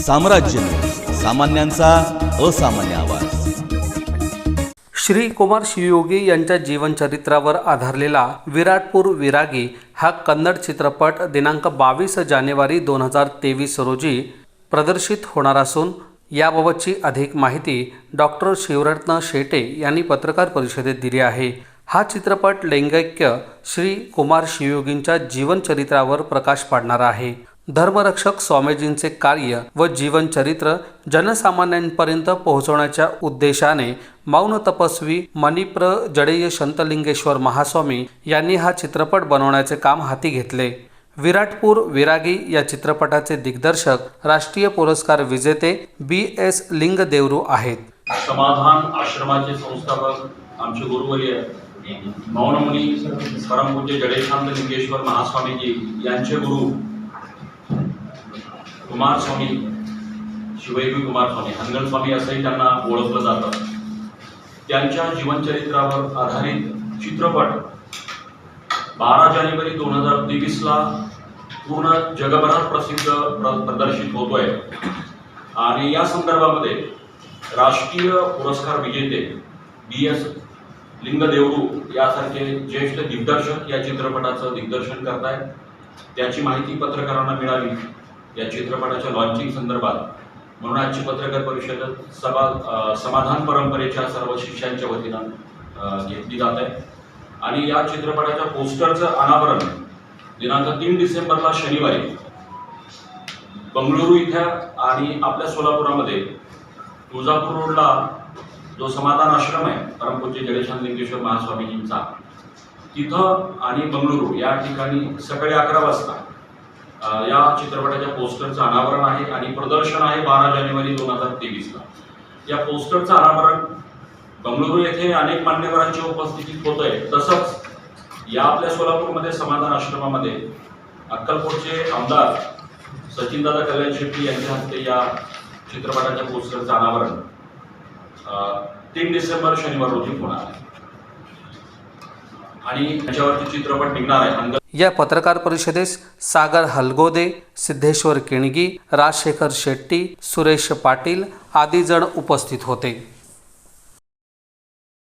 साम्राज्य सामान्यांचा असामान्य आवाज। श्री कुमार शिवयोगी यांच्या जीवनचरित्रावर आधारलेला विराटपूर विरागी हा कन्नड चित्रपट दिनांक 22 जानेवारी 2023 रोजी प्रदर्शित होणार असून याबाबतची अधिक माहिती डॉक्टर शिवरत्न शेटे यांनी पत्रकार परिषदेत दिली आहे। हा चित्रपट लिंगैक्य श्री कुमार शिवयोगींच्या जीवनचरित्रावर प्रकाश पाडणारा आहे। धर्मरक्षक स्वामीजींचे कार्य व जीवनचरित्र जनसामान्यांपर्यंत पोहोचवण्याच्या उद्देशाने मौन तपस्वी मणिप्र जडेय शंतलिंगेश्वर महास्वामी यांनी हा चित्रपट बनवण्याचे काम हाती घेतले। विराटपूर विरागी या चित्रपटाचे दिग्दर्शक राष्ट्रीय पुरस्कार विजेते BS लिंगदेवरू आहेत। समाधान आश्रमाचे संस्थापक आमचे गुरुवर्य मौनमुनी परमपूज्य जडेय शंतलिंगेश्वर महास्वामीजी यांचे गुरु कुमार स्वामी शिवयोगी कुमार स्वामी हनगल स्वामी असंही त्यांना ओळखलं जातं। त्यांच्या जीवनचरित्रावर आधारित चित्रपट 12 जानेवारी 2023 ला पूर्ण जगभरात प्रसिद्ध प्रदर्शित होतोय आणि या संदर्भामध्ये राष्ट्रीय पुरस्कार विजेते BS लिंगदेवरू यासारखे ज्येष्ठ दिग्दर्शक या चित्रपटाचं दिग्दर्शन करतायत। त्याची माहिती पत्रकारांना मिळावी या चित्रपटाच्या लॉन्चिंग संदर्भात म्हणून आजची पत्रकार परिषद समाधान परंपरेच्या सर्व शिष्यांच्या वतीनं घेतली जात आहे आणि या चित्रपटाच्या पोस्टरचं अनावरण दिनांक 3 डिसेंबरला शनिवारी बंगळुरू इथे आणि आपल्या सोलापुरामध्ये तुळजापूर रोडला जो समाधान आश्रम आहे परमपूज्य जडेय शंतलिंगेश्वर महास्वामीजींचा तिथं आणि बंगळुरू या ठिकाणी सकाळी 11 वाजता या चित्रपटाच्या पोस्टरचं अनावरण आहे आणि प्रदर्शन आहे 12 जानेवारी 2023 ला। या पोस्टरचं अनावरण बंगळुरू येथे अनेक मान्यवरांच्या उपस्थितीत होत आहे। तसंच या आपल्या सोलापूरमध्ये समाधान आश्रमामध्ये अक्कलकोटचे आमदार सचिनदादा कल्याण शेट्टी यांच्या हस्ते या चित्रपटाच्या पोस्टरचं अनावरण 3 डिसेंबर शनिवार रोजी होणार आहे आणि त्याच्यावरती चित्रपट निघणार आहे। या पत्रकार परिषदेस सागर हलगोदे, सिद्धेश्वर केणगी, राजशेखर शेट्टी, सुरेश पाटील आदी जण उपस्थित होते।